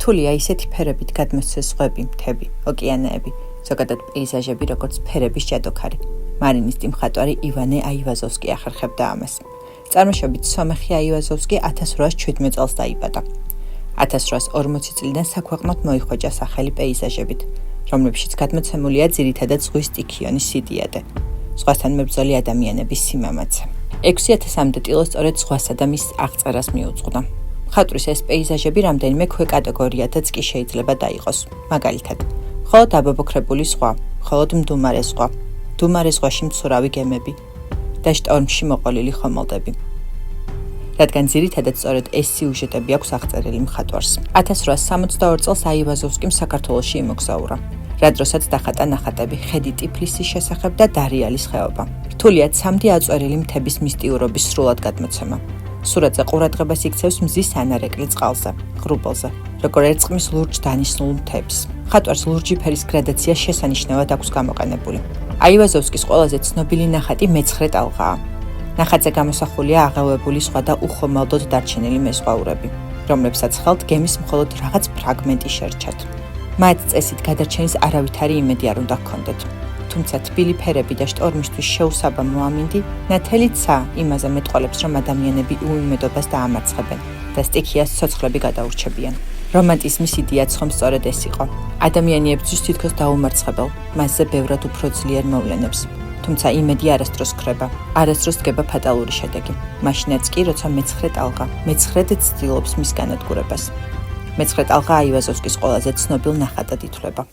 რთულია ისეთი ფერებით გადმოსცეს ზღვები, მთები, ოკეანეები, ზოგადად პეიზაჟები, როგორც ფერების ჯადოქარი. მარინისტი მხატვარი ივანე აივაზოვსკი ახერხებდა ამას. წარმოშობით სომეხი აივაზოვსკი 1817 წელს დაიბადა. 1840 წლიდან საქვეყნოდ მოიხვეჭა სახელი პეიზაჟებით, რომლებშიც გადმოცემულია ძირითადად ზღვის სტიქიონის სიდიადე, ზღვასთან მებრძოლი ადამიანების სიმამაცე. 6000-მდე ტილო სწორედ ზღვასა და მის აღწერას მიუძღვნა. მხატვრის ეს პეიზაჟები რამდენიმე ქვეკატეგორიათაც კი შეიძლება დაიყოს. მაგალითად, მხოლოდ აბობოქრებული ზღვა, მხოლოდ მდუმარე ზღვა, მდუმარე ზღვაში მცურავი გემები და შტორმში მოყოლილი ხომალდები. რადგან ძირითადად სწორედ ეს სიუჟეტები აქვს აღწერილი მხატვარს. 1862 წელს აივაზოვსკიმ საქართველოში იმოგზაურა, რა დროსაც დახატა ნახატები ხედი ტიფლისის შესახებ და დარიალის ხეობა. რთულია ცამდე აწვერილი მთების მისტიურობის სრულად გადმოცემა. სურათზე ყურადღებას იქცევს მზის ანარეკლი წყალზე, ღრუბელზე, როგორ ერწყმის ლურჯ დანიშნულ მთებს. მხატვარს ლურჯი ფერის გრადაცია შესანიშნავად აქვს გამოყენებული. აივაზოვსკის ყველაზე ცნობილი ნახატი მეცხრე ტალღაა. ნახატზე გამოსახულია აღელვებული ზღვა და უხომალდოდ დარჩენილი მეზღვაურები, რომლებსაც ხელთ გემის მხოლოდ რაღაც ფრაგმენტი შერჩათ. მათ წესით გადარჩენის არავითარი იმედი არ უნდა ჰქონდეთ. თუმცა თბილი ფერები და შტორმისთვის შეუსაბამო ამინდი ნათელიცა იმაზე მეტყოლებს, რომ ადამიანები უიმედობას დაამარცხებენ და სტიქიას ცოცხლები გადაურჩებიან. რომანტიზმის იდეაც ხომ სწორედ ეს იყო. ადამიანი ებრძვის თითქოს დაუმარცხებელ, მასზე ბევრად უფრო ძლიერ მოვლენებს. თუმცა იმედი არასდროს ქრება, არასდროს დგება ფატალური შედეგი. მაშინაც კი, როცა მეცხრე ტალღა, მეცხრედ ცდილობს მის განადგურებას. მეცხრე ტალღა აივაზოვსკის ყველაზე ცნობილ ნახატად ითვლება.